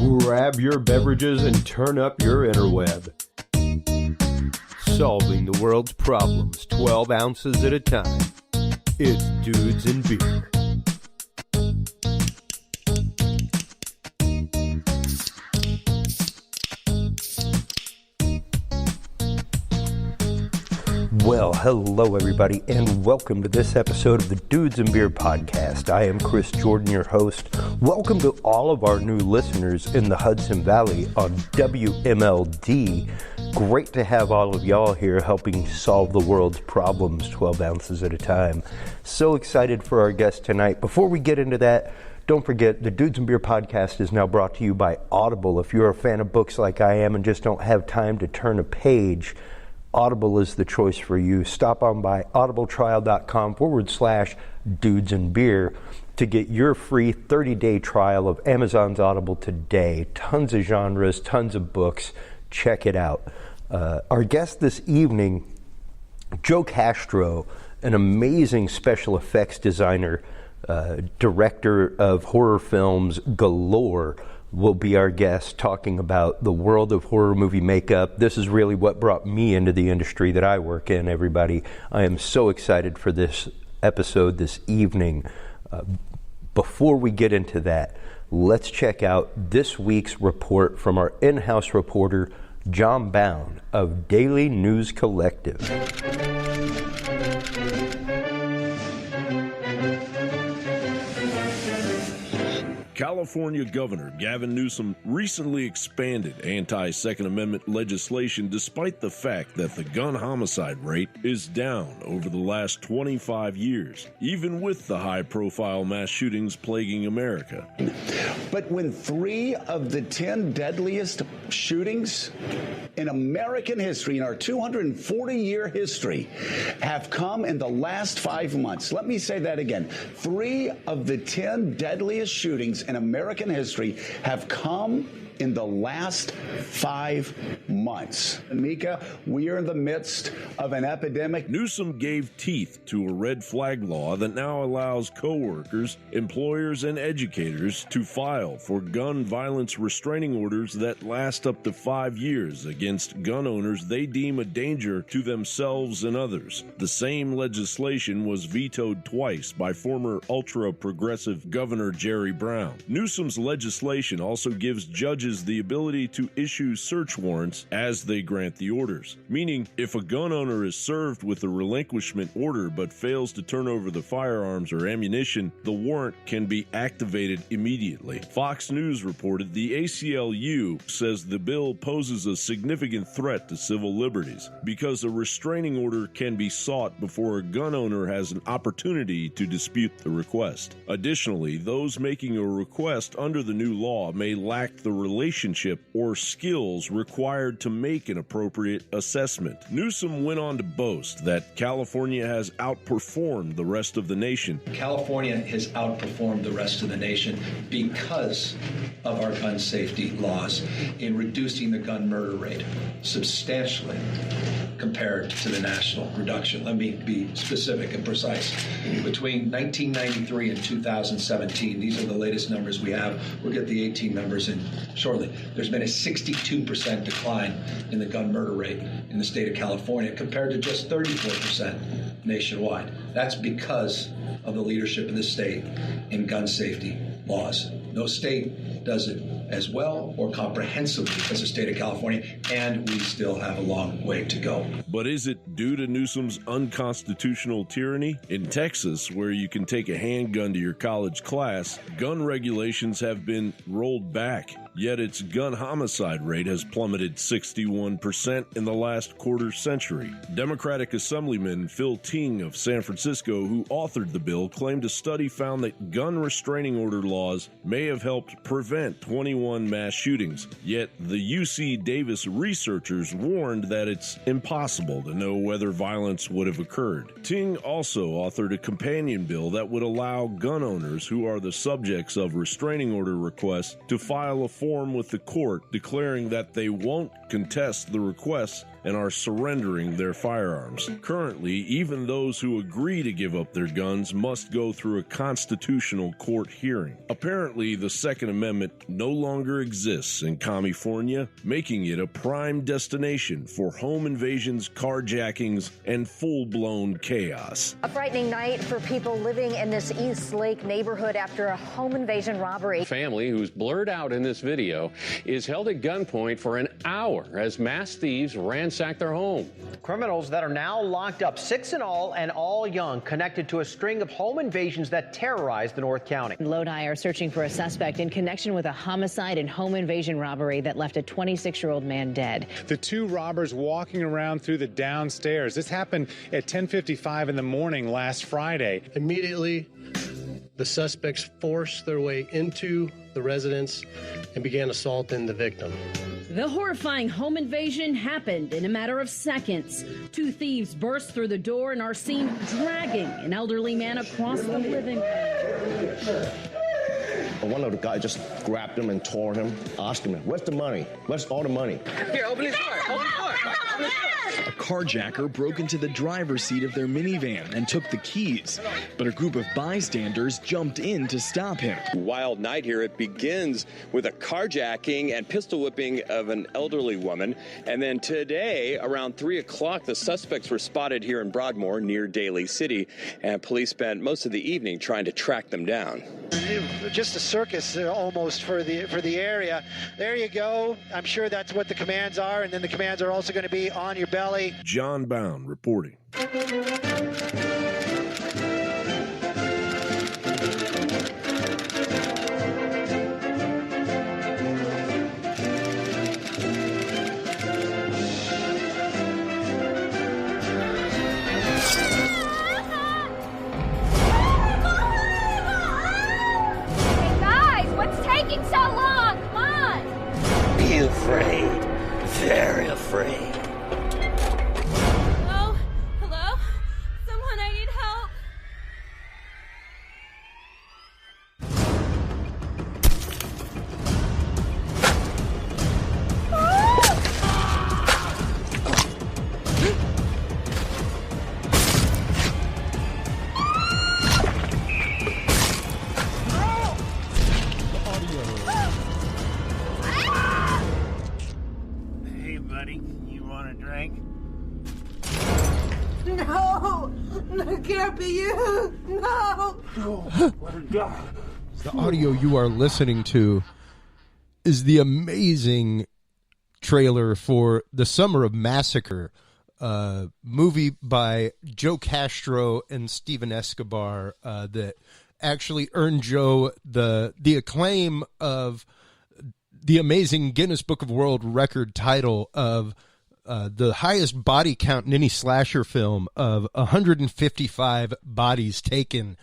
Grab your beverages and turn up your interweb. Solving the world's problems 12 ounces at a time. It's Dudes and Beer. Well, hello everybody, and welcome to this episode of the Dudes and Beer podcast. I am Chris Jordan, your host. Welcome to all of our new listeners in the Hudson Valley on WMLD. Great to have all of y'all here helping solve the world's problems 12 ounces at a time. So excited for our guest tonight. Before we get into that, don't forget, the Dudes and Beer podcast is now brought to you by Audible. If you're a fan of books like I am and just don't have time to turn a page, Audible is the choice for you. Stop on by audibletrial.com/dudesandbeer to get your free 30-day trial of Amazon's Audible today. Tons of genres, tons of books. Check it out. Our guest this evening, Joe Castro, an amazing special effects designer, director of horror films galore, will be our guest talking about the world of horror movie makeup. This is really what brought me into the industry that I work in, everybody. I am so excited for this episode this evening. Before we get into that, let's check out this week's report from our in-house reporter, John Bound of Daily News Collective. California Governor Gavin Newsom recently expanded anti-Second Amendment legislation despite the fact that the gun homicide rate is down over the last 25 years, even with the high-profile mass shootings plaguing America. But when 3 of the 10 deadliest shootings in American history, in our 240-year history, have come in the last 5 months. Let me say that again. 3 of the 10 deadliest shootings in American history have come in the last 5 months. Mika, we are in the midst of an epidemic. Newsom gave teeth to a red flag law that now allows coworkers, employers, and educators to file for gun violence restraining orders that last up to 5 years against gun owners they deem a danger to themselves and others. The same legislation was vetoed twice by former ultra-progressive Governor Jerry Brown. Newsom's legislation also gives judges the ability to issue search warrants as they grant the orders, meaning if a gun owner is served with a relinquishment order but fails to turn over the firearms or ammunition, the warrant can be activated immediately. Fox News reported the ACLU says the bill poses a significant threat to civil liberties because a restraining order can be sought before a gun owner has an opportunity to dispute the request. Additionally, those making a request under the new law may lack the relationship or skills required to make an appropriate assessment. Newsom went on to boast that California has outperformed the rest of the nation. California has outperformed the rest of the nation because of our gun safety laws in reducing the gun murder rate substantially compared to the national reduction. Let me be specific and precise. Between 1993 and 2017, these are the latest numbers we have. We'll get the 18 numbers in shortly. There's been a 62% decline in the gun murder rate in the state of California compared to just 34% nationwide. That's because of the leadership of the state in gun safety laws. No state does it as well or comprehensively as the state of California, and we still have a long way to go. But is it due to Newsom's unconstitutional tyranny? In Texas, where you can take a handgun to your college class, gun regulations have been rolled back. Yet its gun homicide rate has plummeted 61% in the last quarter century. Democratic Assemblyman Phil Ting of San Francisco, who authored the bill, claimed a study found that gun restraining order laws may have helped prevent 21 mass shootings. Yet the UC Davis researchers warned that it's impossible to know whether violence would have occurred. Ting also authored a companion bill that would allow gun owners who are the subjects of restraining order requests to file a form with the court declaring that they won't contest the requests and are surrendering their firearms. Currently, even those who agree to give up their guns must go through a constitutional court hearing. Apparently, the Second Amendment no longer exists in California, making it a prime destination for home invasions, carjackings, and full-blown chaos. A frightening night for people living in this East Lake neighborhood after a home invasion robbery. A family who's blurred out in this video is held at gunpoint for an hour as masked thieves ransack their home. Criminals that are now locked up, 6 in all and all young, connected to a string of home invasions that terrorized the North County. Lodi are searching for a suspect in connection with a homicide and home invasion robbery that left a 26-year-old man dead. The two robbers walking around through the downstairs. This happened at 10:55 in the morning last Friday. Immediately, the suspects forced their way into the residence and began assaulting the victim. The horrifying home invasion happened in a matter of seconds. 2 thieves burst through the door and are seen dragging an elderly man across the living room. One of the guys just grabbed him and tore him, asked him, "Where's the money? Where's all the money?" Here, open his door. Open his door. A carjacker broke into the driver's seat of their minivan and took the keys, but a group of bystanders jumped in to stop him. Wild night here. It begins with a carjacking and pistol whipping of an elderly woman, and then today, around 3 o'clock, the suspects were spotted here in Broadmoor near Daly City, and police spent most of the evening trying to track them down. Just a circus almost for the area. There you go. I'm sure that's what the commands are, and then the commands are also going to be on your belly. John Bound reporting. So long, come on! Be afraid, very afraid. Hello? Hello? Someone, I need help. It can't be you! No! The audio you are listening to is the amazing trailer for the Summer of Massacre, movie by Joe Castro and Steven Escobar that actually earned Joe the acclaim of the amazing Guinness Book of World Record title of the highest body count in any slasher film of 155 bodies taken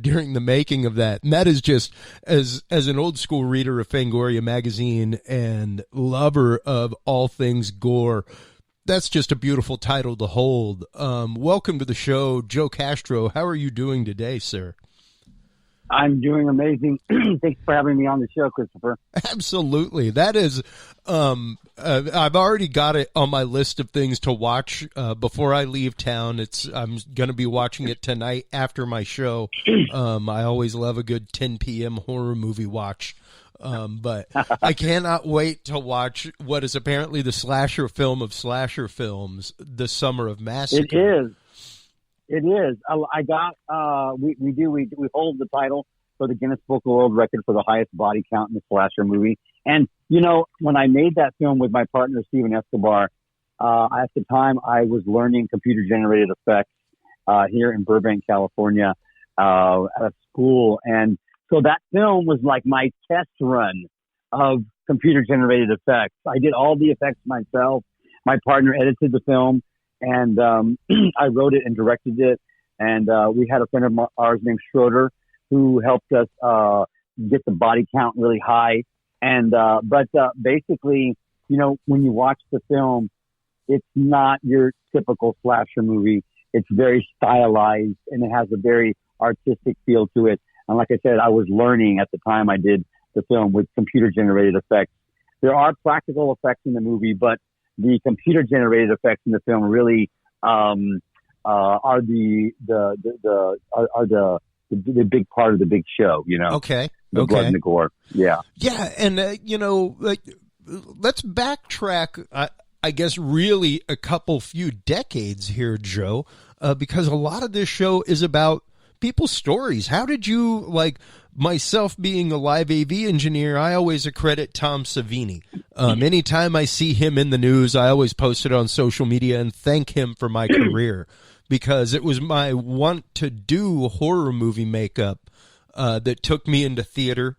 during the making of that. And that is just, as an old school reader of Fangoria magazine and lover of all things gore, that's just a beautiful title to hold. Welcome to the show, Joe Castro. How are you doing today, sir? I'm doing amazing. Thanks for having me on the show, Christopher. Absolutely. That is, I've already got it on my list of things to watch before I leave town. I'm going to be watching it tonight after my show. I always love a good 10 p.m. horror movie watch. But I cannot wait to watch what is apparently the slasher film of slasher films, The Summer of Massacre. It is. It is. I got, we hold the title for the Guinness Book of World Record for the highest body count in the slasher movie. And, you know, when I made that film with my partner, Steven Escobar, at the time I was learning computer generated effects, here in Burbank, California, at school. And so that film was like my test run of computer generated effects. I did all the effects myself. My partner edited the film. And I wrote it and directed it. And we had a friend of ours named Schroeder who helped us get the body count really high. And but basically, you know, when you watch the film, it's not your typical slasher movie. It's very stylized and it has a very artistic feel to it. And like I said, I was learning at the time I did the film with computer generated effects. There are practical effects in the movie, but the computer generated effects in the film really are the big part of the big show. Okay. The blood and the gore. Yeah. Yeah, and let's backtrack. I guess really a few decades here, Joe, because a lot of this show is about people's stories. How did you, myself being a live AV engineer, I always accredit Tom Savini. Anytime I see him in the news, I always post it on social media and thank him for my career, because it was my want to do horror movie makeup that took me into theater,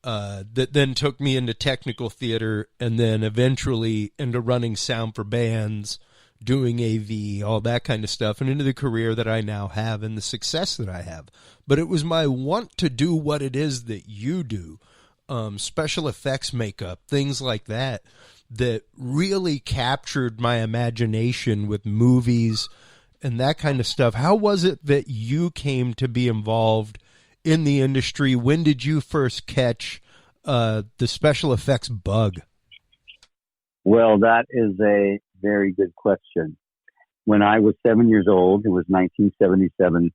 that then took me into technical theater, and then eventually into running sound for bands, doing AV, all that kind of stuff, and into the career that I now have and the success that I have. But it was my want to do what it is that you do, special effects makeup, things like that, that really captured my imagination with movies and that kind of stuff. How was it that you came to be involved in the industry? When did you first catch the special effects bug? Well, that is a very good question. When I was 7 years old, it was 1977,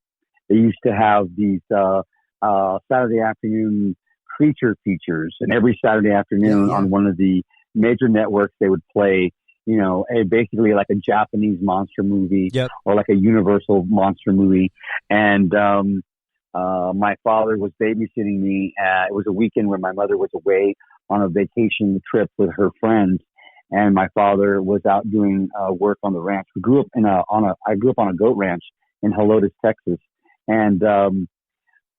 they used to have these Saturday afternoon creature features, and every Saturday afternoon on one of the major networks they would play, basically like a Japanese monster movie or like a Universal monster movie. And my father was babysitting me. It was a weekend when my mother was away on a vacation trip with her friends, and my father was out doing work on the ranch. I grew up on a goat ranch in Helotes, Texas, and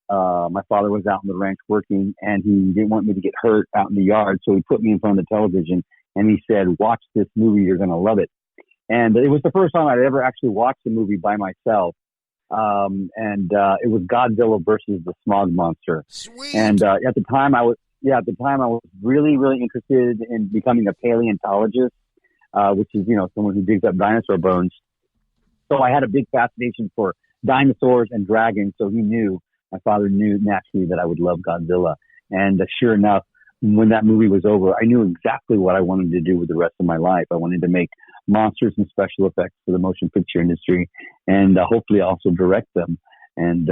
my father was out on the ranch working, and he didn't want me to get hurt out in the yard, so he put me in front of the television, and he said, "Watch this movie, you're going to love it." And it was the first time I'd ever actually watched a movie by myself. It was Godzilla versus the Smog Monster. Sweet. And at the time I was really, really interested in becoming a paleontologist, which is, someone who digs up dinosaur bones. So I had a big fascination for dinosaurs and dragons. So my father knew naturally that I would love Godzilla. And sure enough, when that movie was over, I knew exactly what I wanted to do with the rest of my life. I wanted to make monsters and special effects for the motion picture industry, and hopefully also direct them. And,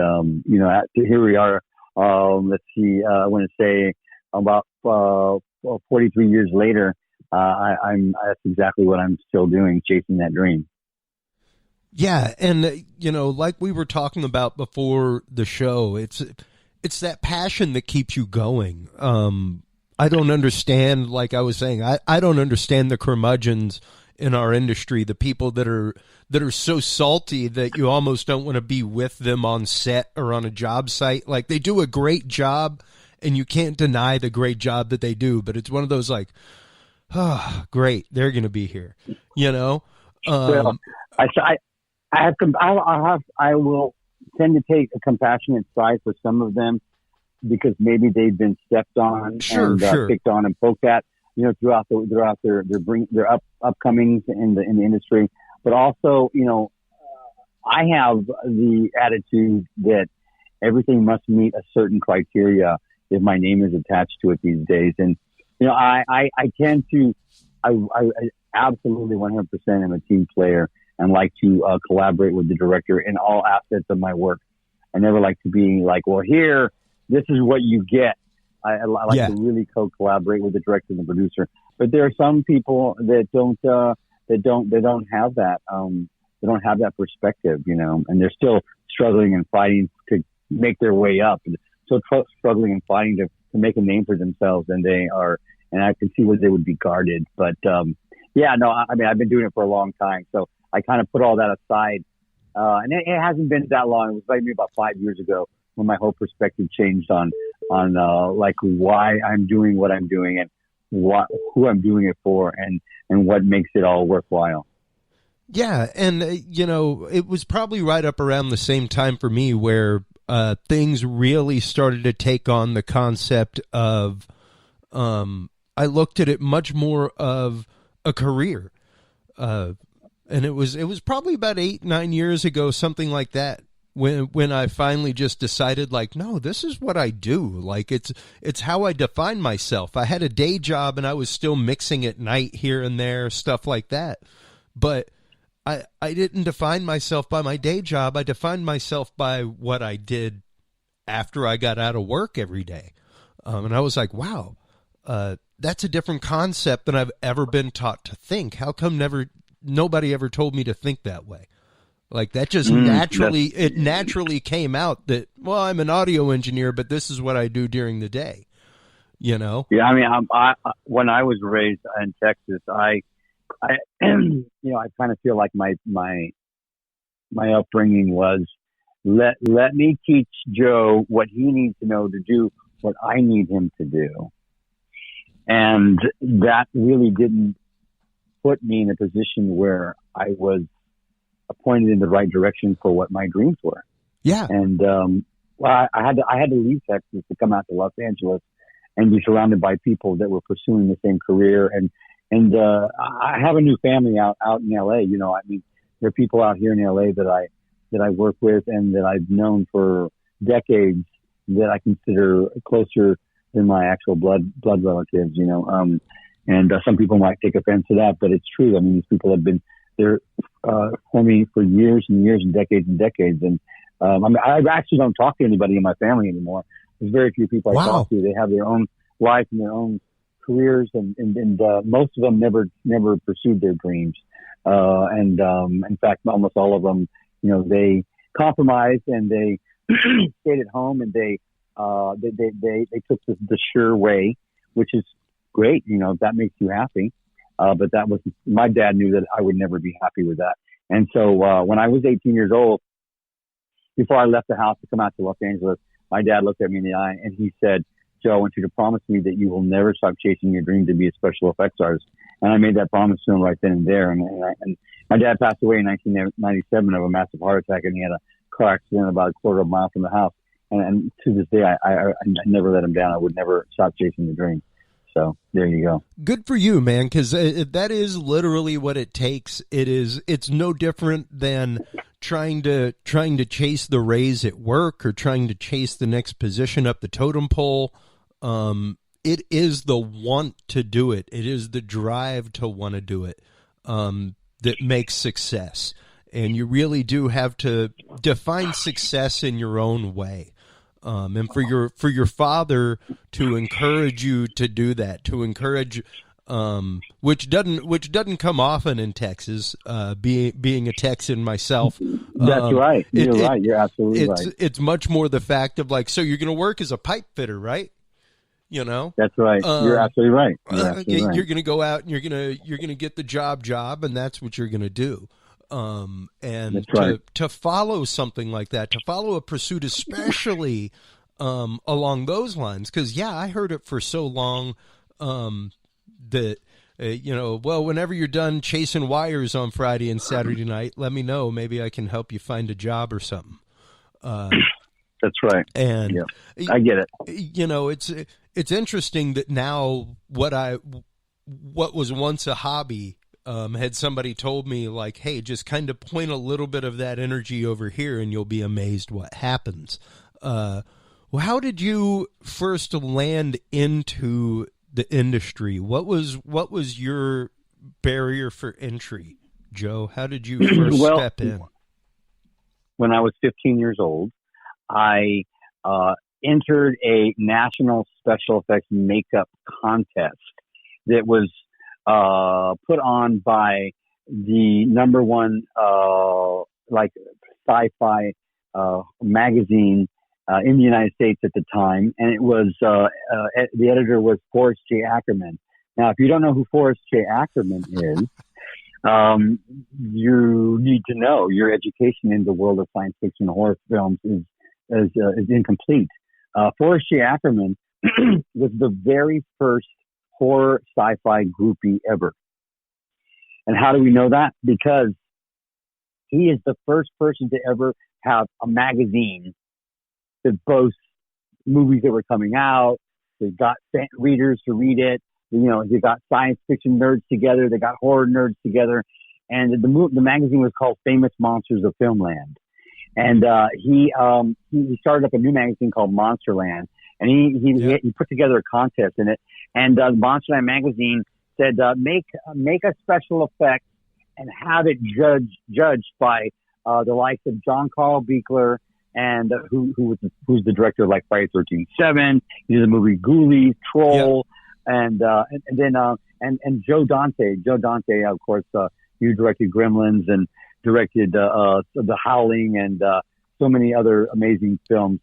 here we are. Let's see, I want to say about 43 years later, that's exactly what I'm still doing, chasing that dream. Yeah, and like we were talking about before the show, it's that passion that keeps you going. I don't understand, like I was saying, I don't understand the curmudgeons in our industry, the people that are so salty that you almost don't want to be with them on set or on a job site. Like, they do a great job, and you can't deny the great job that they do, but it's one of those great, they're going to be here, Well, I will tend to take a compassionate side for some of them, because maybe they've been stepped on and picked on and poked at, throughout their upcomings in the industry. But also, I have the attitude that everything must meet a certain criteria if my name is attached to it these days. And I absolutely 100% am a team player and like to collaborate with the director in all aspects of my work. I never like to be like, well, here, this is what you get. I like to really collaborate with the director and the producer. But there are some people that don't have that. They don't have that perspective, and they're still struggling and fighting to make their way up. So struggling and fighting to make a name for themselves, and I can see where they would be guarded. But I've been doing it for a long time, so I kind of put all that aside. And it hasn't been that long. It was maybe about 5 years ago when my whole perspective changed on why I'm doing what I'm doing and who I'm doing it for and what makes it all worthwhile. Yeah. And, it was probably right up around the same time for me where things really started to take on the concept of, I looked at it much more of a career. And it was probably about 8-9 years ago, something like that. when I finally just decided, like, no, this is what I do. Like, it's how I define myself. I had a day job and I was still mixing at night here and there, stuff like that. But I didn't define myself by my day job. I defined myself by what I did after I got out of work every day. And I was like, wow, that's a different concept than I've ever been taught to think. How come nobody ever told me to think that way? Like, that just naturally came out that, well, I'm an audio engineer, but this is what I do during the day, you know? Yeah, I mean, when I was raised in Texas, I you know, I kind of feel like my upbringing was, let me teach Joe what he needs to know to do what I need him to do. And that really didn't put me in a position where I was pointed in the right direction for what my dreams were. Yeah. And, well, I had to leave Texas to come out to Los Angeles and be surrounded by people that were pursuing the same career. And I have a new family out in LA. You know, I mean, there are people out here in LA that I work with and that I've known for decades that I consider closer than my actual blood relatives, you know. And some people might take offense to that, but it's true. I mean, these people have been there for me for years and years and decades and decades. And I mean, I actually don't talk to anybody in my family anymore. There's very few people I talk to. They have their own life and their own careers, and most of them never pursued their dreams. In fact, almost all of them, you know, they compromised and they stayed at home, and they took the sure way, which is great. You know, if that makes you happy. But that was, my dad knew that I would never be happy with that. And so, when I was 18 years old, before I left the house to come out to Los Angeles, my dad looked at me in the eye and he said, Joe, I want you to promise me that you will never stop chasing your dream to be a special effects artist. And I made that promise to him right then and there. And my dad passed away in 1997 of a massive heart attack, and he had a car accident about a quarter of a mile from the house. And to this day, I never let him down. I would never stop chasing the dream. So there you go. Good for you, man, because that is literally what it takes. It's no different than trying to chase the raise at work or trying to chase the next position up the totem pole. It is the want to do it. It is the drive to want to do it that makes success. And you really do have to define success in your own way. And for your father to encourage you to do that, to encourage, which doesn't come often in Texas, being a Texan myself. That's right. You're right. You're absolutely right. It's much more the fact of, like, so you're going to work as a pipe fitter, right? You know, that's right. You're absolutely right. You're going to go out and you're going to get the job, and that's what you're going to do. And to follow something like that, to follow a pursuit, especially along those lines, because I heard it for so long that you know, well, whenever you're done chasing wires on Friday and Saturday night, let me know. Maybe I can help you find a job or something. That's right. And I get it. You know, it's interesting that now what was once a hobby. Had somebody told me, like, hey, just kind of point a little bit of that energy over here and you'll be amazed what happens. Well, how did you first land into the industry? What was your barrier for entry, Joe? How did you first step in? When I was 15 years old, I entered a national special effects makeup contest that was put on by the number one, sci-fi, magazine, in the United States at the time. And it was, the editor was Forrest J. Ackerman. Now, if you don't know who Forrest J. Ackerman is, you need to know your education in the world of science fiction and horror films is incomplete. Forrest J. Ackerman was the very first horror sci-fi groupie ever. And how do we know that? Because he is the first person to ever have a magazine that boasts movies that were coming out. They got readers to read it. You know, they got science fiction nerds together. They got horror nerds together. And the magazine was called Famous Monsters of Filmland. And he started up a new magazine called Monsterland, and he put together a contest in it. And Monsterland magazine said, make a special effect and have it judged by the likes of John Carl Buechler, and who's the director of like Friday 13-7. He did the movie Ghoulies, Troll, and then Joe Dante. Joe Dante, of course, he directed Gremlins and directed The Howling and so many other amazing films.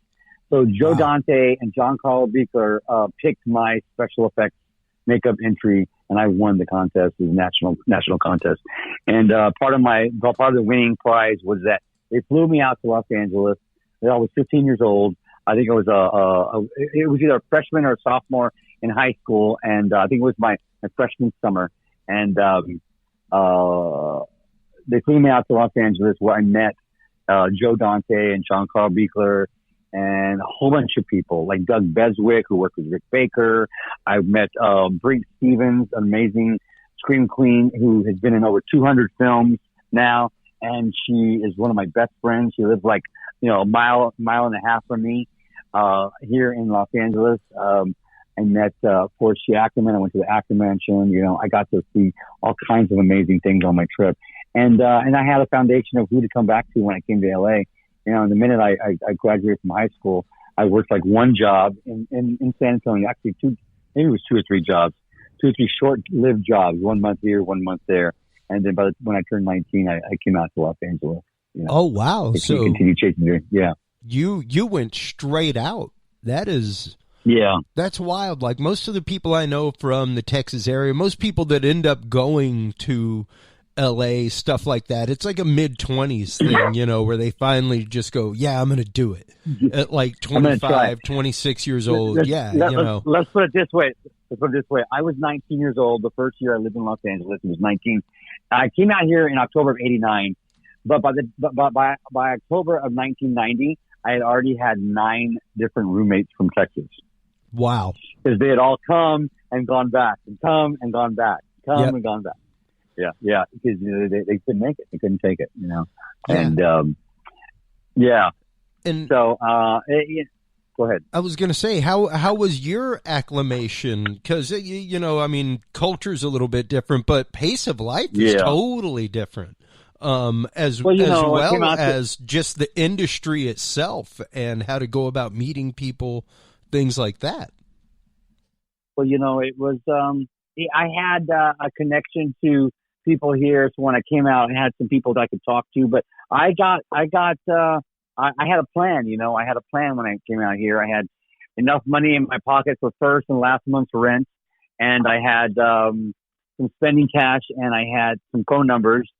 So Joe Dante and John Carl Buechler picked my special effects makeup entry, and I won the contest. It was a national contest. And part of the winning prize was that they flew me out to Los Angeles. I was 15 years old. I think it was it was either a freshman or a sophomore in high school, and I think it was my freshman summer. And they flew me out to Los Angeles, where I met Joe Dante and John Carl Buechler and a whole bunch of people, like Doug Beswick, who worked with Rick Baker. I met Bree Stevens, an amazing scream queen who has been in over 200 films now, and she is one of my best friends. She lives like a mile and a half from me here in Los Angeles. I met Forrest G. Ackerman. I went to the Acker Mansion. I got to see all kinds of amazing things on my trip. And I had a foundation of who to come back to when I came to LA. The minute I graduated from high school, I worked like one job in San Antonio, actually maybe it was 2 or 3 jobs, 2 or 3 short-lived jobs, 1 month here, 1 month there. And then when I turned 19, I came out to Los Angeles. Oh, wow. So continue chasing it. Yeah. You went straight out. That's wild. Like most of the people I know from the Texas area, most people that end up going to LA, stuff like that, it's like a mid-20s thing, where they finally just go, I'm going to do it at like 25, 26 years old. Let's put it this way. I was 19 years old the first year I lived in Los Angeles. It was 19. I came out here in October of 89, but by October of 1990, I had already had 9 different roommates from Texas. Wow. Because they had all come and gone back, and come and gone back, and gone back. Yeah, because they couldn't make it. They couldn't take it, And and so go ahead. I was going to say, how was your acclimation? Because culture's a little bit different, but pace of life is totally different. As well as just the industry itself and how to go about meeting people, things like that. Well, it was. I had a connection to people here, so when I came out, I had some people that I could talk to. But I had a plan. I had a plan when I came out here. I had enough money in my pocket for first and last month's rent, and I had some spending cash, and I had some phone numbers.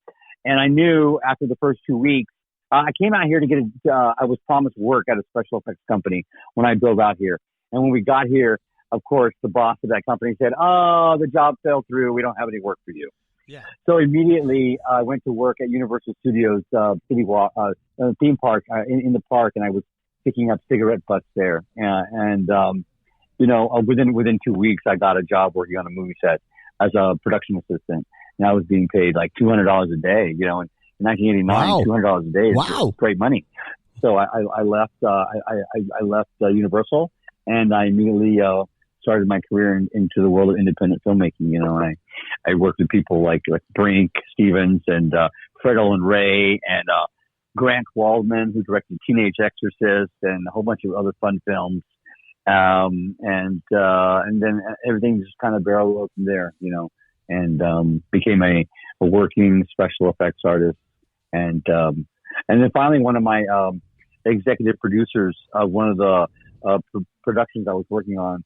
And I knew after the first 2 weeks, I came out here to get I was promised work at a special effects company when I drove out here. And when we got here, of course, the boss of that company said, "Oh, the job fell through. We don't have any work for you." Yeah. So immediately I went to work at Universal Studios theme park in the park, and I was picking up cigarette butts there. Within 2 weeks, I got a job working on a movie set as a production assistant, and I was being paid like $200 a day. In 1989, wow. $200 a day is great money. So I left. I left Universal, and I immediately started my career into the world of independent filmmaking. I worked with people like Brink Stevens and Fred Olin Ray and Grant Waldman, who directed Teenage Exorcist and a whole bunch of other fun films. And then everything just kind of barreled from there, and became a working special effects artist. And then finally, one of my executive producers of one of the productions I was working on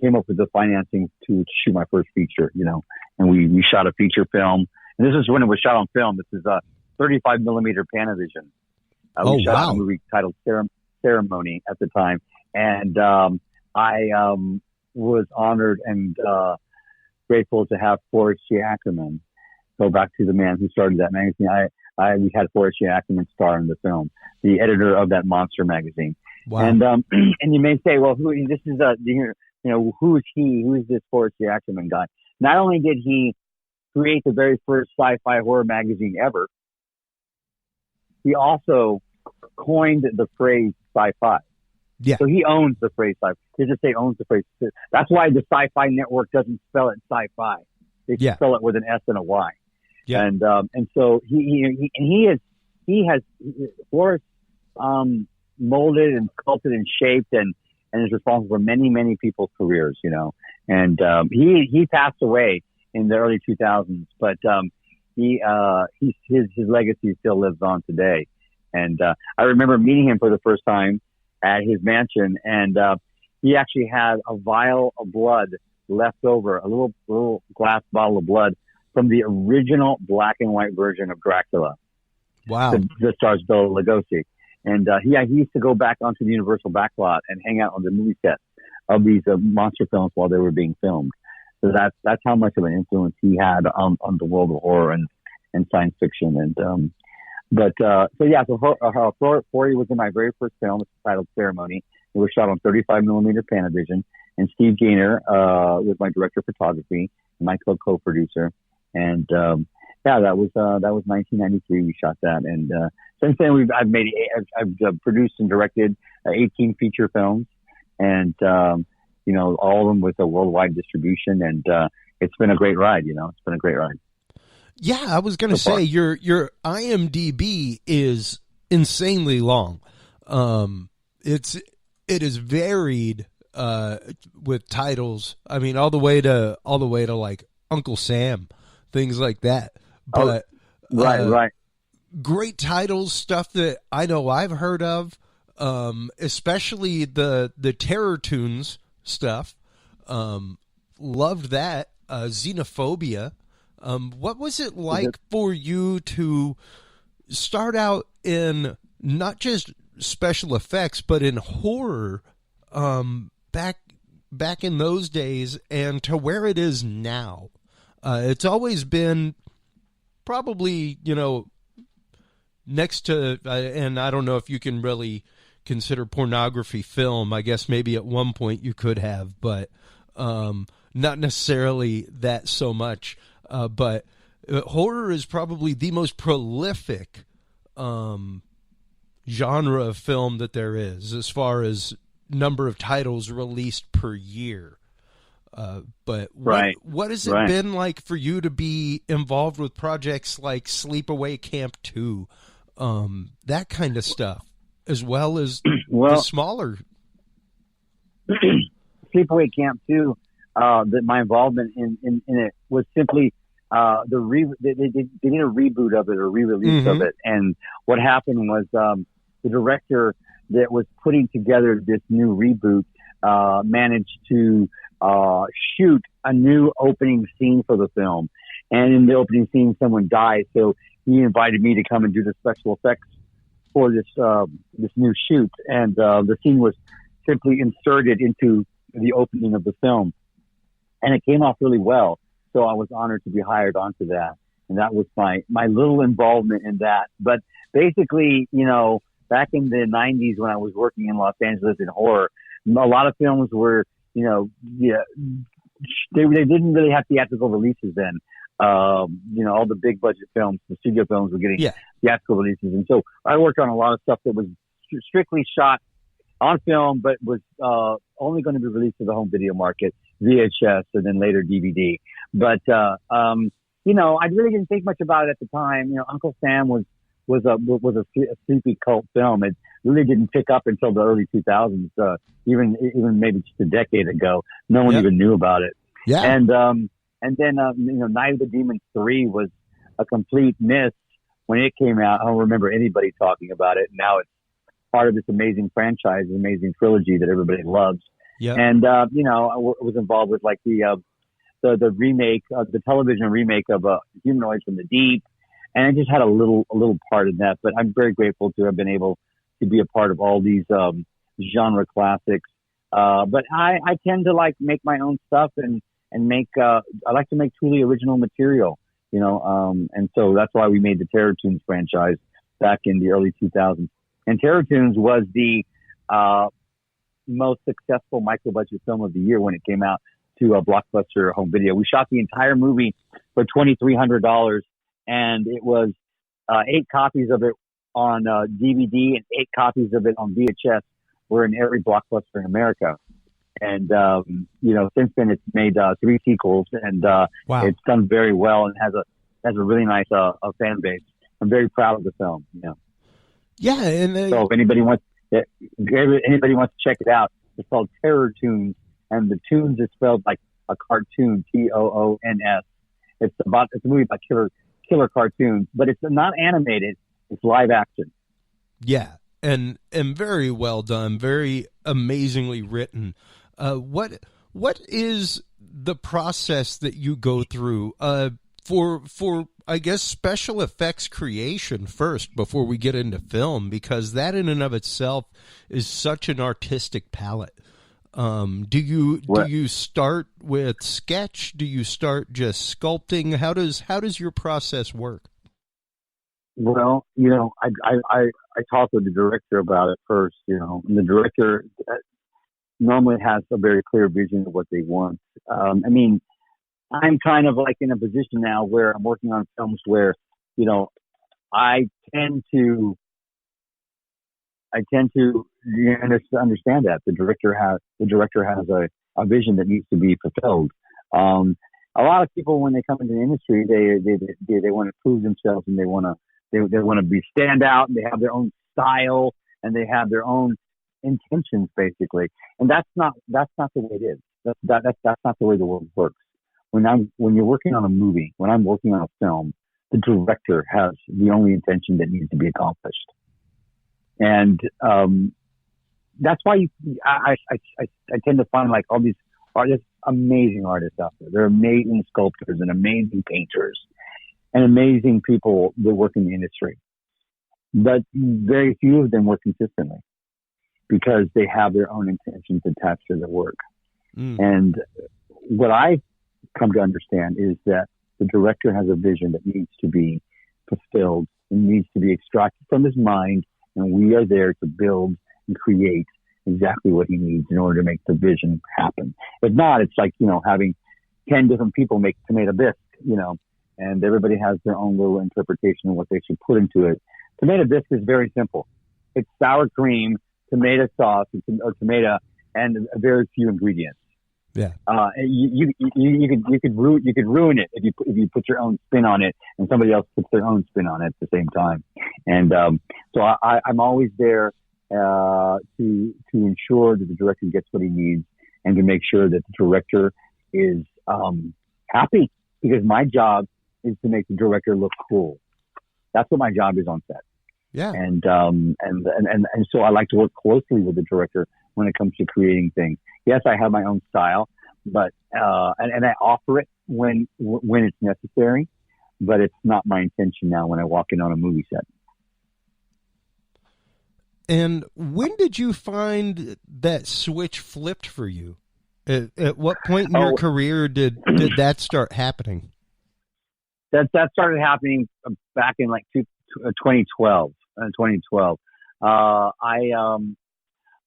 came up with the financing to shoot my first feature, and we shot a feature film. And this is when it was shot on film. This is a 35 millimeter Panavision. We shot a movie titled Ceremony at the time. And I was honored and grateful to have Forrest G. Ackerman go back to the man who started that magazine. We had Forrest G. Ackerman star in the film, the editor of that monster magazine. Wow. And you may say, well, who is he? Who is this Forrest G. Ackerman guy? Not only did he create the very first sci-fi horror magazine ever, he also coined the phrase sci-fi. Yeah. So he owns the phrase sci-fi. He just say owns the phrase. That's why the Sci-Fi Network doesn't spell it sci-fi. They spell it with an S and a Y. Yeah. And so he has Forrest molded and sculpted and shaped and is responsible for many people's careers, you know. And he passed away in the early 2000s, but his legacy still lives on today. And I remember meeting him for the first time at his mansion, and he actually had a vial of blood left over, a little glass bottle of blood from the original black and white version of Dracula. Wow. That stars Bela Lugosi. And he used to go back onto the Universal backlot and hang out on the movie set of these monster films while they were being filmed. So that's how much of an influence he had on the world of horror and science fiction. And so Forey was in my very first film. It's titled Ceremony. It was shot on 35 millimeter Panavision, and Steve Gaynor was my director of photography, and my co-producer. And that was 1993. We shot that, and since then I've produced and directed 18 feature films, and all of them with a worldwide distribution. And it's been a great ride. You know, it's been a great ride. Yeah, I was going to say your IMDb is insanely long. It is varied with titles. I mean, all the way to like Uncle Sam, things like that. But right. Great titles, stuff that I know I've heard of, especially the Terror Tunes stuff. Loved that. Xenophobia. What was it like for you to start out in not just special effects, but in horror back in those days and to where it is now? It's always been probably, next to, and I don't know if you can really consider pornography film. I guess maybe at one point you could have, but not necessarily that so much. But horror is probably the most prolific genre of film that there is, as far as number of titles released per year. But what has it been like for you to be involved with projects like Sleepaway Camp 2, that kind of stuff, as well as the smaller? Sleepaway Camp 2, my involvement in it was simply they did a reboot of it, or re-release of it. And what happened was the director that was putting together this new reboot managed to shoot a new opening scene for the film. And in the opening scene, someone died. So he invited me to come and do the special effects for this new shoot. And the scene was simply inserted into the opening of the film. And it came off really well. So I was honored to be hired onto that. And that was my little involvement in that. But basically, back in the 90s when I was working in Los Angeles in horror, a lot of films were, they didn't really have theatrical releases then. All the big budget films, the studio films were getting theatrical releases. And so I worked on a lot of stuff that was strictly shot on film, but was only going to be released to the home video market, VHS, and then later DVD. But, I really didn't think much about it at the time. Uncle Sam was a sleepy cult film. It really didn't pick up until the early 2000s, even maybe just a decade ago. No one even knew about it. Yeah. And then Night of the Demons 3 was a complete miss when it came out. I don't remember anybody talking about it. Now it's part of this amazing franchise, amazing trilogy that everybody loves. Yeah. And I was involved with like the remake, the television remake of Humanoids from the Deep. And I just had a little part in that, but I'm very grateful to have been able to be a part of all these genre classics. But I tend to like make my own stuff and make I like to make truly original material, and so that's why we made the Terror Tunes franchise back in the early 2000s. And Terror Tunes was the most successful micro budget film of the year when it came out to a Blockbuster home video. We shot the entire movie for $2,300. And it was 8 copies of it on DVD and 8 copies of it on VHS were in every Blockbuster in America. And, since then it's made 3 sequels, and it's done very well and has a really nice fan base. I'm very proud of the film. Yeah, and so if anybody wants to check it out, it's called Terror Toons, and the Toons is spelled like a cartoon, Toons. It's a movie about killer cartoons, but it's not animated. It's live action. Yeah, and very well done, very amazingly written. What is the process that you go through for I guess special effects creation first before we get into film, because that in and of itself is such an artistic palette. Do you start with sketch? Do you start just sculpting? How does your process work? Well, I talked with the director about it first, and the director normally has a very clear vision of what they want. I'm kind of like in a position now where I'm working on films where, I tend to understand that the director has a vision that needs to be fulfilled. A lot of people, when they come into the industry, they want to prove themselves, and they want to be stand out, and they have their own style, and they have their own intentions, basically. And that's not the way it is. That's not the way the world works. When you're working on a movie, when I'm working on a film, the director has the only intention that needs to be accomplished. And that's why I tend to find like all these artists, amazing artists out there. They're amazing sculptors and amazing painters and amazing people that work in the industry. But very few of them work consistently because they have their own intentions attached to their work. And what I've come to understand is that the director has a vision that needs to be fulfilled and needs to be extracted from his mind, and we are there to build and create exactly what he needs in order to make the vision happen. If not, it's like, having 10 different people make tomato bisque, and everybody has their own little interpretation of what they should put into it. Tomato bisque is very simple. It's sour cream, tomato sauce, or tomato, and very few ingredients. Yeah. You could ruin it if you put your own spin on it, and somebody else puts their own spin on it at the same time. And so I'm always there to ensure that the director gets what he needs, and to make sure that the director is happy, because my job is to make the director look cool. That's what my job is on set. Yeah. And so I like to work closely with the director when it comes to creating things. Yes, I have my own style, but and I offer it when it's necessary, but it's not my intention now when I walk in on a movie set. And when did you find that switch flipped for you? At what point in your career did that start happening? That started happening back in like 2012.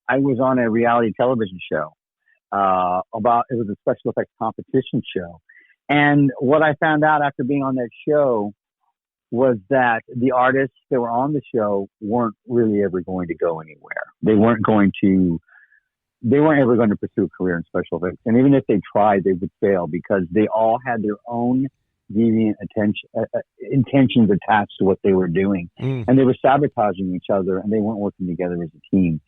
I was on a reality television show it was a special effects competition show. And what I found out after being on that show was that the artists that were on the show weren't really ever going to go anywhere. They weren't ever going to pursue a career in special effects. And even if they tried, they would fail because they all had their own deviant intentions attached to what they were doing. And they were sabotaging each other, and they weren't working together as a team.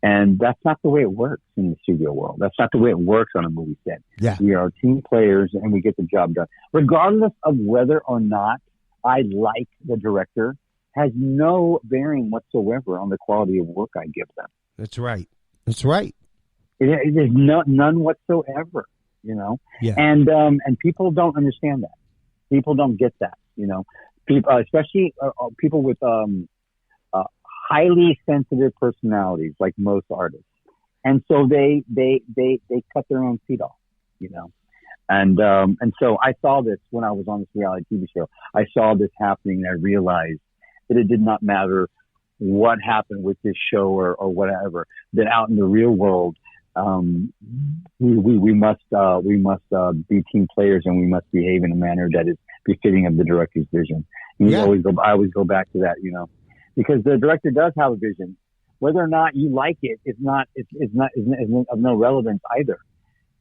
And that's not the way it works in the studio world. That's not the way it works on a movie set. Yeah. We are team players, and we get the job done. Regardless of whether or not I like the director, has no bearing whatsoever on the quality of work I give them. That's right. That's right. There's none whatsoever, Yeah. And people don't understand that. People don't get that, people, especially people with highly sensitive personalities, like most artists, and so they cut their own feet off, and so I saw this when I was on this reality TV show. I saw this happening, and I realized that it did not matter what happened with this show or whatever. That out in the real world, we must be team players, and we must behave in a manner that is befitting of the director's vision. I always go back to that, because the director does have a vision. Whether or not you like it is of no relevance either.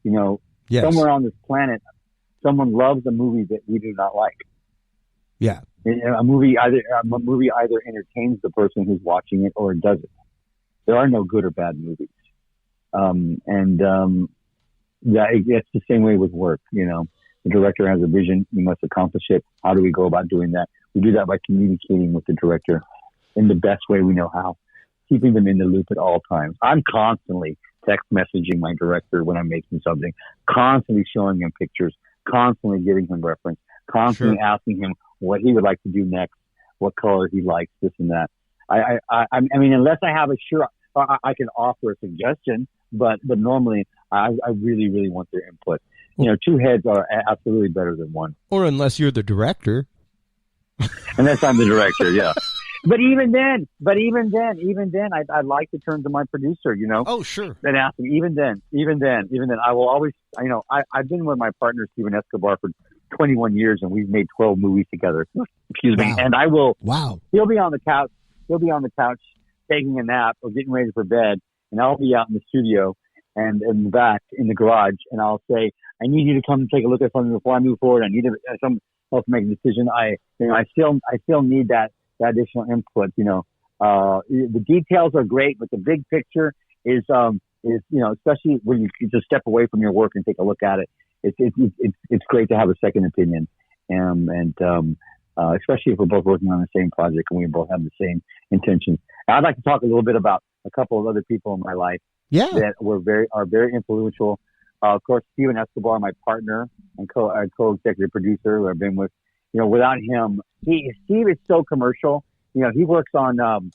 You know, somewhere on this planet, someone loves a movie that we do not like. Yeah. A movie either entertains the person who's watching it or it doesn't. There are no good or bad movies. It's the same way with work. You know, the director has a vision. You must accomplish it. How do we go about doing that? We do that by communicating with the director in the best way we know how, keeping them in the loop at all times. I'm constantly text messaging my director when I'm making something, constantly showing him pictures, constantly giving him reference, constantly asking him what he would like to do next, what color he likes, this and that. I mean, unless I have I can offer a suggestion, but normally I really, really want their input. You know, two heads are absolutely better than one. Or unless you're the director. Unless I'm the director, yeah. But even then, I'd like to turn to my producer, you know. Oh, sure. And ask him, even then, I will always, you know, I've been with my partner, Steven Escobar, for 21 years, and we've made 12 movies together. Excuse me. And I will, he'll be on the couch taking a nap or getting ready for bed, and I'll be out in the studio and in the back in the garage, and I'll say, I need you to come and take a look at something before I move forward. I need some help to make a decision. I still need that additional input. You know, the details are great, but the big picture is you know, especially when you just step away from your work and take a look at it. It's great to have a second opinion, and especially if we're both working on the same project and we both have the same intentions. I'd like to talk a little bit about a couple of other people in my life that are very influential. Of course, Steven Escobar, my partner and co-executive producer, who I've been with. You know, without him, Steve is so commercial. You know, he works on The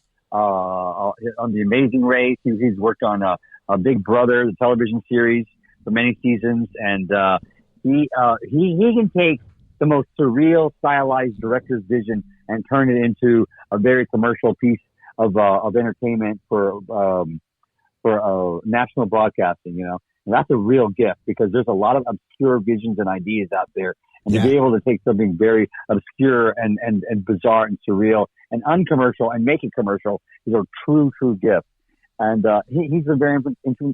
Amazing Race. He's worked on Big Brother, the television series, for many seasons, and he can take the most surreal, stylized director's vision and turn it into a very commercial piece of entertainment for national broadcasting. You know, and that's a real gift, because there's a lot of obscure visions and ideas out there. And to be able to take something very obscure and bizarre and surreal and uncommercial and make it commercial is a true gift. And he's been very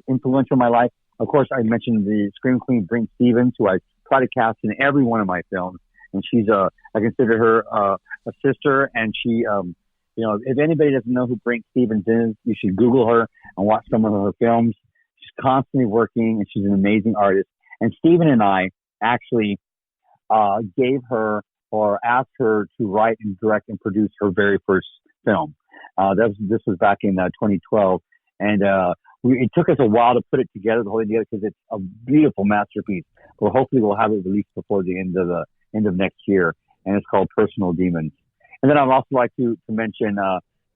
influential in my life. Of course, I mentioned the Scream Queen, Brinke Stevens, who I try to cast in every one of my films. And she's I consider her a sister. And she, you know, if anybody doesn't know who Brinke Stevens is, you should Google her and watch some of her films. She's constantly working, and she's an amazing artist. And Steven and I actually gave her or asked her to write and direct and produce her very first film. This was back in 2012, and it took us a while to put it together, the whole thing together, because it's a beautiful masterpiece. Well, hopefully we'll have it released before the end of next year, and it's called Personal Demons. And then I'd also like to mention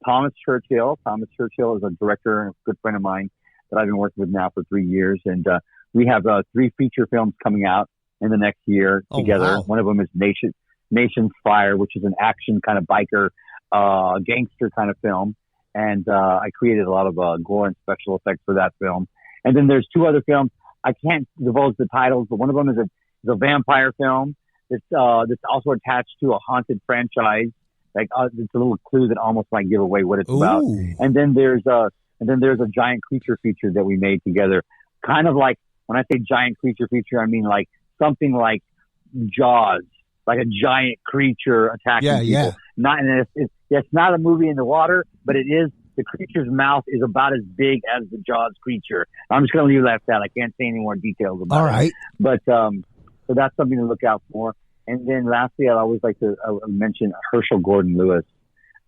Thomas Churchill. Thomas Churchill is a director and a good friend of mine that I've been working with now for 3 years, and we have 3 feature films coming out in the next year together. Wow. One of them is Nation's Fire, which is an action kind of biker, gangster kind of film. And I created a lot of gore and special effects for that film. And then there's 2 other films. I can't divulge the titles, but one of them is a vampire film. It's also attached to a haunted franchise. Like it's a little clue that almost might give away what it's about. And then there's a giant creature feature that we made together. Kind of like, when I say giant creature feature, I mean like something like Jaws, like a giant creature attacking people. Yeah. It's not a movie in the water, but it is. The creature's mouth is about as big as the Jaws creature. I'm just going to leave that at that. I can't say any more details about it. All right. But so that's something to look out for. And then lastly, I'd always like to mention Herschel Gordon Lewis.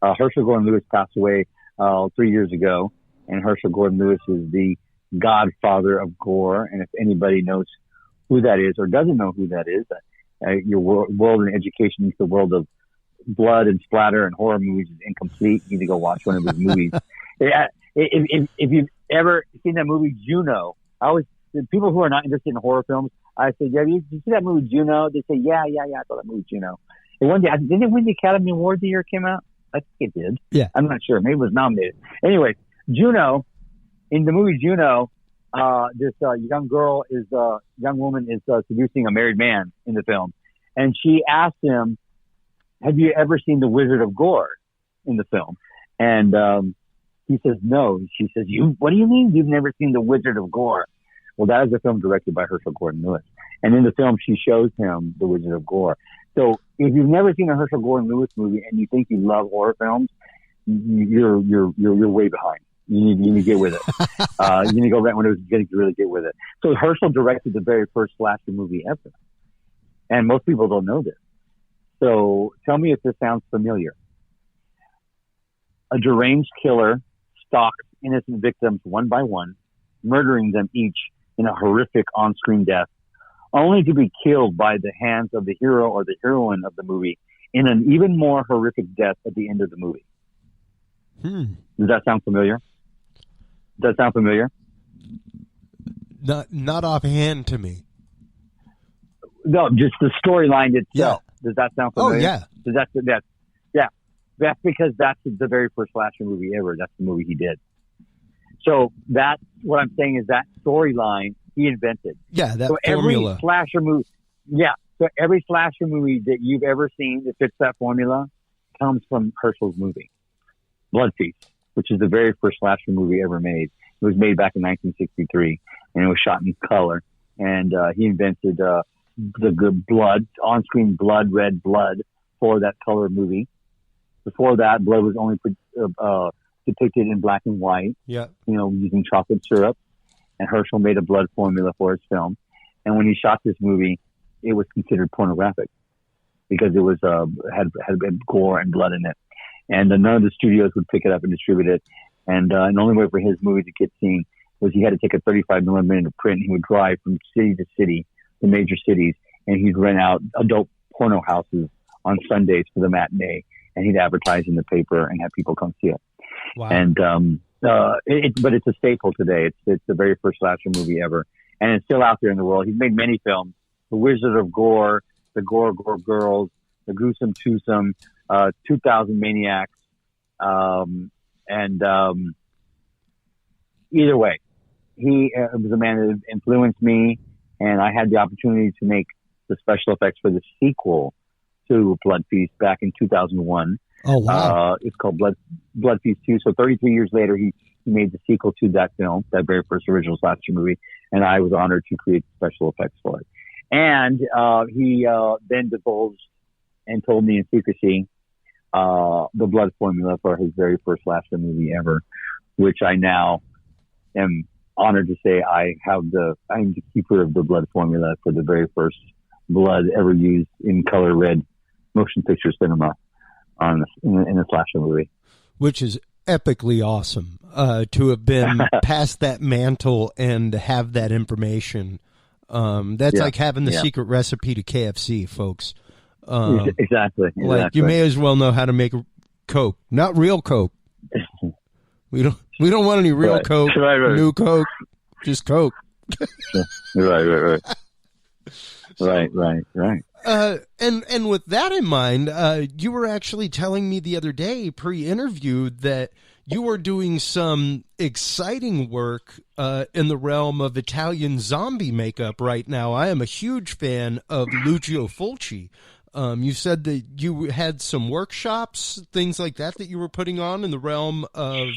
Herschel Gordon Lewis passed away 3 years ago, and Herschel Gordon Lewis is the godfather of gore. And if anybody knows who that is or doesn't know who that is, your world in education is the world of blood and splatter and horror movies is incomplete. You need to go watch one of his movies. If you've ever seen that movie Juno, people who are not interested in horror films, I say, did you see that movie Juno? They say, yeah, I saw that movie Juno. And one day, didn't it win the Academy Award the year it came out? I think it did. Yeah. I'm not sure. Maybe it was nominated. Anyway, Juno, in the movie Juno, this young woman is seducing a married man in the film. And she asked him, have you ever seen The Wizard of Gore in the film? And he says, no. She says, what do you mean you've never seen The Wizard of Gore? Well, that is a film directed by Herschel Gordon Lewis. And in the film, she shows him The Wizard of Gore. So if you've never seen a Herschel Gordon Lewis movie and you think you love horror films, you're way behind. You need to get with it. You need to go right when it was getting to really get with it. So Herschel directed the very first slasher movie ever. And most people don't know this. So tell me if this sounds familiar. A deranged killer stalks innocent victims one by one, murdering them each in a horrific on-screen death, only to be killed by the hands of the hero or the heroine of the movie in an even more horrific death at the end of the movie. Does that sound familiar? Does that sound familiar? Not offhand to me. No, just the storyline itself. Yeah. Does that sound familiar? Oh, yeah. Yeah. That's because that's the very first slasher movie ever. That's the movie he did. So that's what I'm saying is that storyline he invented. Yeah, that so formula. Every slasher movie, so every slasher movie that you've ever seen that fits that formula comes from Herschel's movie, Blood Feast, which is the very first slasher movie ever made. It was made back in 1963, and it was shot in color. And he invented the good blood, on-screen blood, red blood for that color movie. Before that, blood was only depicted in black and white, using chocolate syrup. And Herschel made a blood formula for his film. And when he shot this movie, it was considered pornographic because it was had gore and blood in it. And none of the studios would pick it up and distribute it. And the only way for his movie to get seen was he had to take a 35 millimeter print. He would drive from city to city, the major cities, and he'd rent out adult porno houses on Sundays for the matinee. And he'd advertise in the paper and have people come see it. Wow. And but it's a staple today. It's the very first slasher movie ever, and it's still out there in the world. He's made many films: The Wizard of Gore, The Gore Girls, The Gruesome Twosome, 2000 Maniacs, and either way, he was a man that influenced me, and I had the opportunity to make the special effects for the sequel to Blood Feast back in 2001. Oh, wow. It's called Blood Feast 2. So 33 years later, he made the sequel to that film, that very first original slasher movie, and I was honored to create special effects for it. And he then divulged and told me in secrecy the blood formula for his very first slasher movie ever, which I now am honored to say I'm the keeper of the blood formula for the very first blood ever used in color red motion picture cinema in a slasher movie. Which is epically awesome to have been past that mantle and have that information. That's like having the secret recipe to KFC, folks. Exactly. Like you may as well know how to make Coke, not real Coke. We don't want any real Coke, new Coke, just Coke. Right. And with that in mind, you were actually telling me the other day, pre-interview, that you are doing some exciting work in the realm of Italian zombie makeup right now. I am a huge fan of Lucio Fulci. You said that you had some workshops, things like that you were putting on in the realm of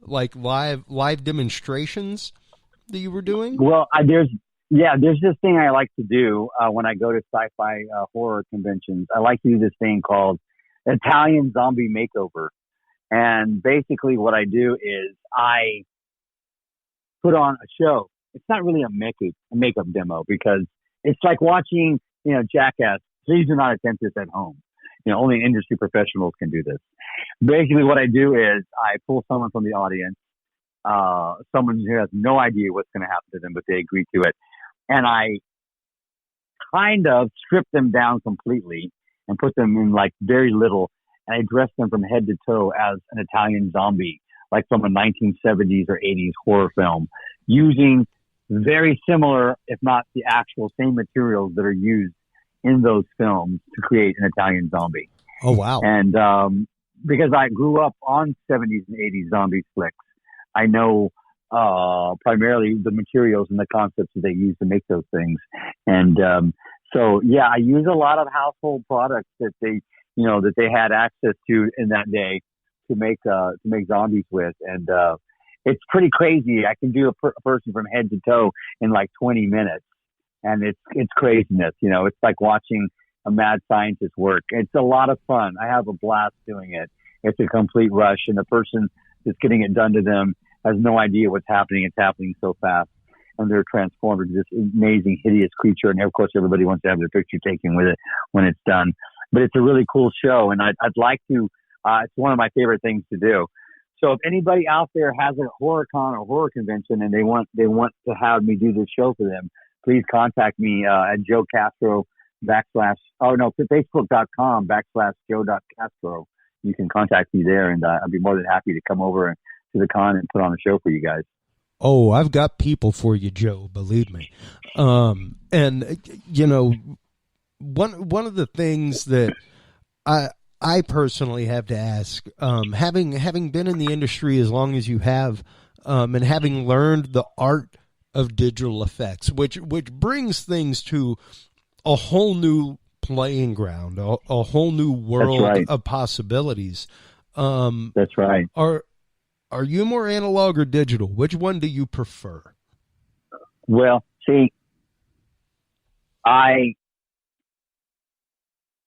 like live demonstrations that you were doing. Well, there's this thing I like to do when I go to sci-fi horror conventions. I like to do this thing called Italian Zombie Makeover. And basically what I do is I put on a show. It's not really a makeup demo because it's like watching, Jackass. Please do not attempt this at home. Only industry professionals can do this. Basically what I do is I pull someone from the audience, someone who has no idea what's going to happen to them, but they agree to it. And I kind of strip them down completely and put them in like very little. And I dress them from head to toe as an Italian zombie, like from a 1970s or 80s horror film, using very similar, if not the actual same materials that are used in those films to create an Italian zombie. Oh, wow. And because I grew up on 70s and 80s zombie flicks, I know primarily the materials and the concepts that they use to make those things. And so, I use a lot of household products that they had access to in that day make zombies with, and it's pretty crazy. I can do a person from head to toe in like 20 minutes, and it's craziness. You know, it's like watching a mad scientist work. It's a lot of fun. I have a blast doing it. It's a complete rush, and the person that's getting it done to them has no idea what's happening. It's happening so fast, and they're transformed into this amazing, hideous creature. And of course, everybody wants to have their picture taken with it when it's done. But it's a really cool show, and I'd like to. It's one of my favorite things to do. So if anybody out there has a horror con or horror convention and they want to have me do this show for them, please contact me at Joe Castro Facebook.com/Joe.Castro. You can contact me there, and I'd be more than happy to come over to the con and put on a show for you guys. Oh, I've got people for you, Joe. Believe me. And you know, one of the things that I personally have to ask, having been in the industry as long as you have, and having learned the art of digital effects, which brings things to a whole new playing ground, a whole new world of possibilities. That's right. Are you more analog or digital? Which one do you prefer? Well, see, I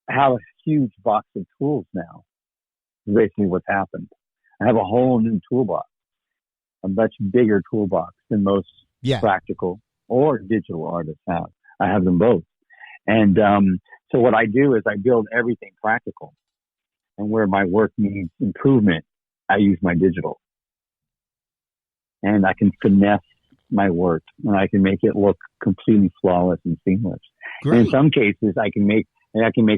have a huge box of tools now. Is basically what's happened. I have a whole new toolbox, a much bigger toolbox than most practical or digital artists have. I have them both. And so what I do is I build everything practical. And where my work needs improvement, I use my digital. And I can finesse my work, and I can make it look completely flawless and seamless. Great. And in some cases, I can make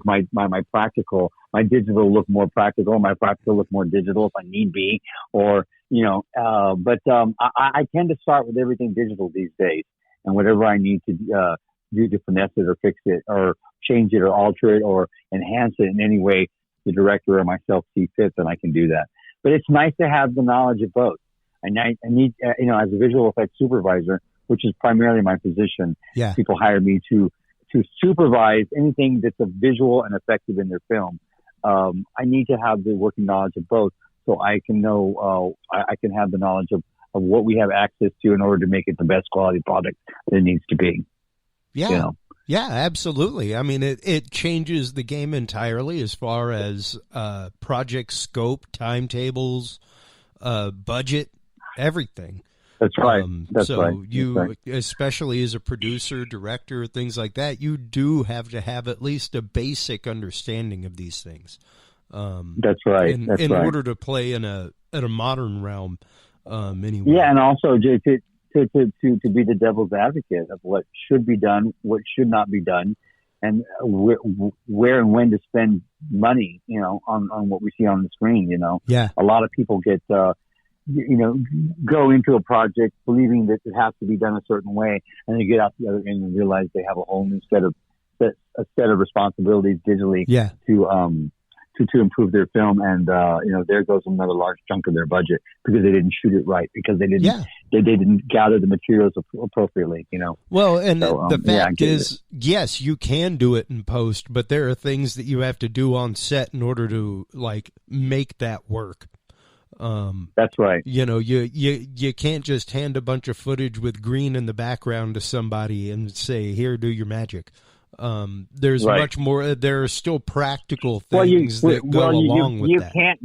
my practical, my digital look more practical, my practical look more digital if I need be, or, you know, I tend to start with everything digital these days, and whatever I need to do to finesse it or fix it or change it or alter it or enhance it in any way the director or myself see fit, then I can do that. But it's nice to have the knowledge of both. And I need, you know, as a visual effects supervisor, which is primarily my position, people hire me to supervise anything that's a visual and effective in their film. I need to have the working knowledge of both, so I can know, I can have the knowledge of what we have access to in order to make it the best quality product that it needs to be. Yeah. You know? Yeah, absolutely. I mean, it changes the game entirely as far as project scope, timetables, budget, everything. That's right. You, especially as a producer, director, things like that, you do have to have at least a basic understanding of these things. That's right. In order to play in a modern realm, anyway. Yeah, and also to be the devil's advocate of what should be done, what should not be done, and where and when to spend money, you know, on what we see on the screen. You know, a lot of people get. You know, go into a project believing that it has to be done a certain way, and they get out the other end and realize they have a whole new set of responsibilities digitally to improve their film, and you know, there goes another large chunk of their budget because they didn't shoot it right, because they didn't they didn't gather the materials appropriately. You know. Well, and so, the fact is, yes, you can do it in post, but there are things that you have to do on set in order to like make that work. That's right. You know, you can't just hand a bunch of footage with green in the background to somebody and say, "Here, do your magic." There's much more. There are still practical things that go along with that.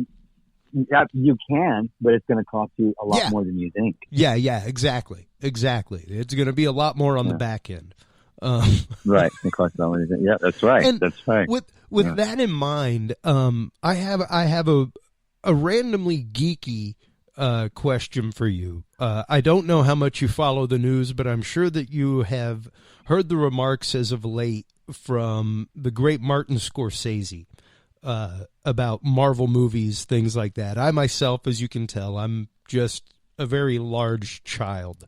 You can, but it's going to cost you a lot more than you think. Yeah, exactly. It's going to be a lot more on the back end. Right, it costs a lot more than you think. Yeah, that's right. And that's right. With that in mind, I have a randomly geeky question for you. I don't know how much you follow the news, but I'm sure that you have heard the remarks as of late from the great Martin Scorsese about Marvel movies, things like that. I myself, as you can tell, I'm just a very large child.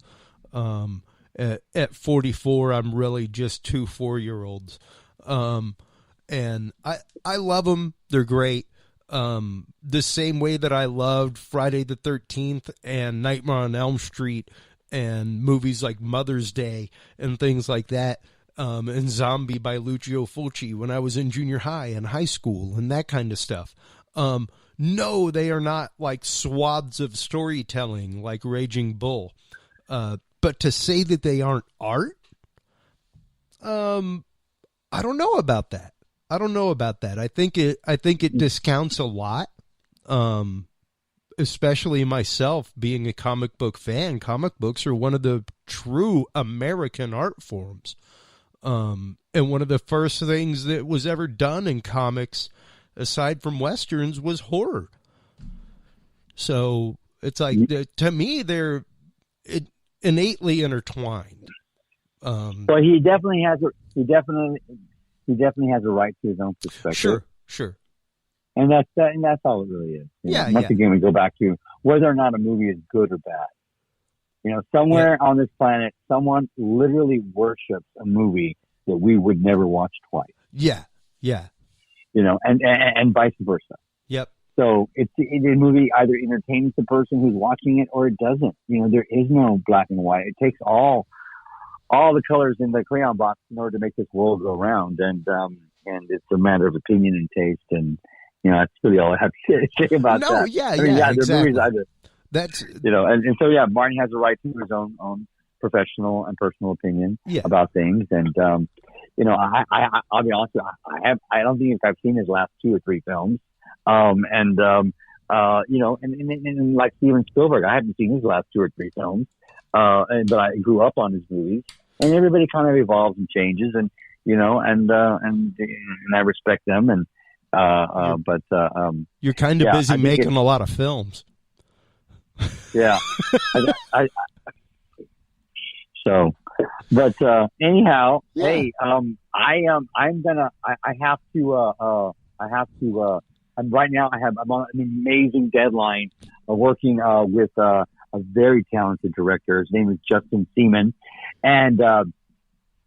At 44, I'm really just two 4-year-olds. And I love them. They're great. The same way that I loved Friday the 13th and Nightmare on Elm Street and movies like Mother's Day and things like that, and Zombie by Lucio Fulci when I was in junior high and high school and that kind of stuff. no, they are not like swaths of storytelling like Raging Bull. But to say that they aren't art, I don't know about that. I think it discounts a lot. Especially myself being a comic book fan. Comic books are one of the true American art forms. And one of the first things that was ever done in comics, aside from Westerns, was horror. So it's like, to me, they're innately intertwined. Well, he definitely has a right to his own perspective. Sure. And that's all it really is. Once again, we go back to whether or not a movie is good or bad. Somewhere on this planet, someone literally worships a movie that we would never watch twice. Yeah. And vice versa. Yep. So the movie either entertains the person who's watching it or it doesn't. There is no black and white. It takes all the colors in the crayon box in order to make this world go round. And it's a matter of opinion and taste. And, that's really all I have to say about that. Exactly. That's, so Martin has a right to his own professional and personal opinion about things. And, I'll be honest with you, I don't think I've seen his last 2 or 3 films. And like Steven Spielberg, I haven't seen his last 2 or 3 films. But I grew up on his movies, and everybody kind of evolves and changes, and I respect them. And, you're kind of busy making a lot of films. Yeah. Anyhow, hey, I'm on an amazing deadline of working with a very talented director. His name is Justin Seaman, and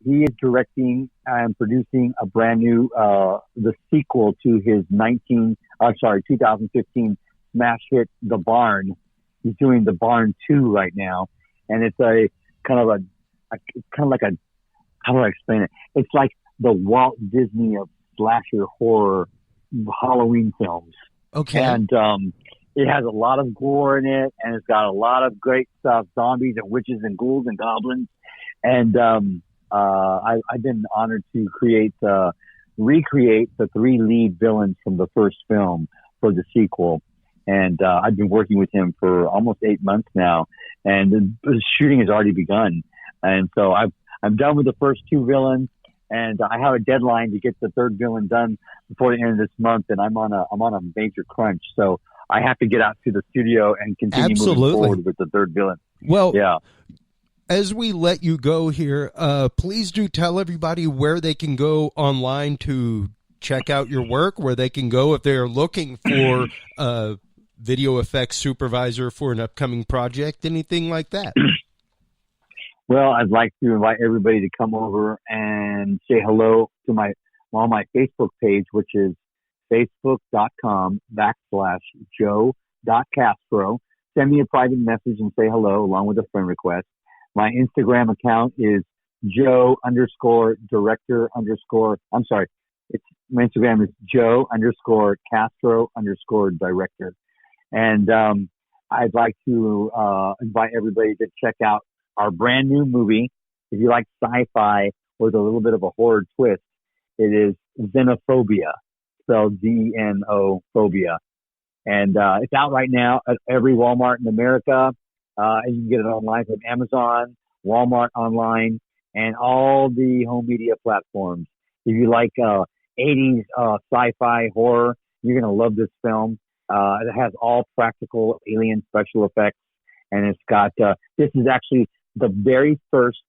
he is directing and producing a brand new the sequel to his 2015 smash hit The Barn. He's doing The Barn 2 right now, and it's a kind of like a how do I explain it? It's like the Walt Disney of slasher horror Halloween films. Okay. And it has a lot of gore in it, and it's got a lot of great stuff, zombies and witches and ghouls and goblins. And I've been honored to recreate the 3 lead villains from the first film for the sequel. And I've been working with him for almost 8 months now, and the shooting has already begun. And so I'm done with the first 2 villains, and I have a deadline to get the 3rd villain done before the end of this month. And I'm on a major crunch, so I have to get out to the studio and continue moving forward with the 3rd villain. Well, yeah. As we let you go here, please do tell everybody where they can go online to check out your work, where they can go if they're looking for a video effects supervisor for an upcoming project, anything like that. Well, I'd like to invite everybody to come over and say hello to my Facebook page, which is facebook.com/Joe.Castro. Send me a private message and say hello along with a friend request. My Instagram account is Joe_director_. My Instagram is Joe_Castro_director. And I'd like to invite everybody to check out our brand new movie. If you like sci-fi with a little bit of a horror twist, it is Xenophobia, spelled Zno phobia. And it's out right now at every Walmart in America. And you can get it online from Amazon, Walmart online, and all the home media platforms. If you like 80s sci-fi horror, you're going to love this film. It has all practical alien special effects, and it's got this is actually the very first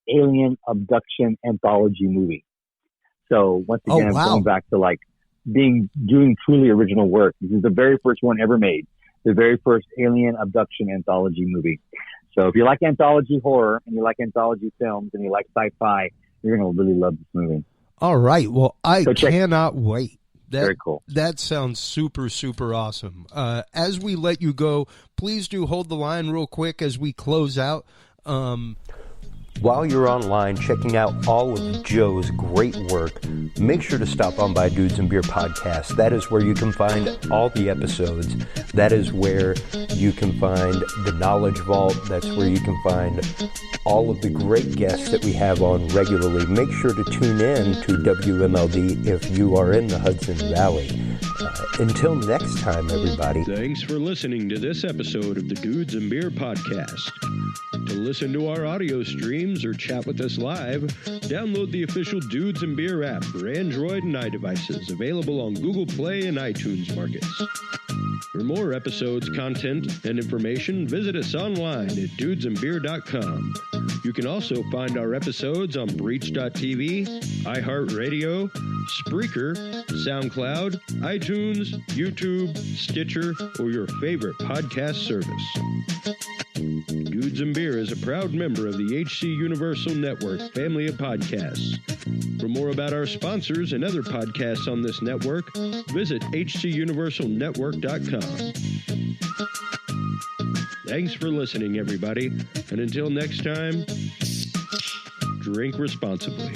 alien abduction anthology movie. So once again, I'm going back to doing truly original work. This is the very first one ever made, the very first alien abduction anthology movie. So if you like anthology horror and you like anthology films and you like sci-fi, you're going to really love this movie. All right. Well, I cannot wait. Very cool. That sounds super, super awesome. As we let you go, please do hold the line real quick as we close out. While you're online checking out all of Joe's great work, make sure to stop on by Dudes and Beer Podcast. That is where you can find all the episodes. That is where you can find the Knowledge Vault. That's where you can find all of the great guests that we have on regularly. Make sure to tune in to WMLD if you are in the Hudson Valley. Until next time, everybody. Thanks for listening to this episode of the Dudes and Beer Podcast. To listen to our audio streams or chat with us live, download the official Dudes and Beer app for Android and iDevices, available on Google Play and iTunes markets. For more episodes, content, and information, visit us online at dudesandbeer.com. You can also find our episodes on Breach.tv, iHeartRadio, Spreaker, SoundCloud, iTunes, YouTube, Stitcher, or your favorite podcast service. Dudes and Beer is a proud member of the HC Universal Network family of podcasts. For more about our sponsors and other podcasts on this network, visit hcuniversalnetwork.com. Thanks for listening, everybody, and until next time, drink responsibly.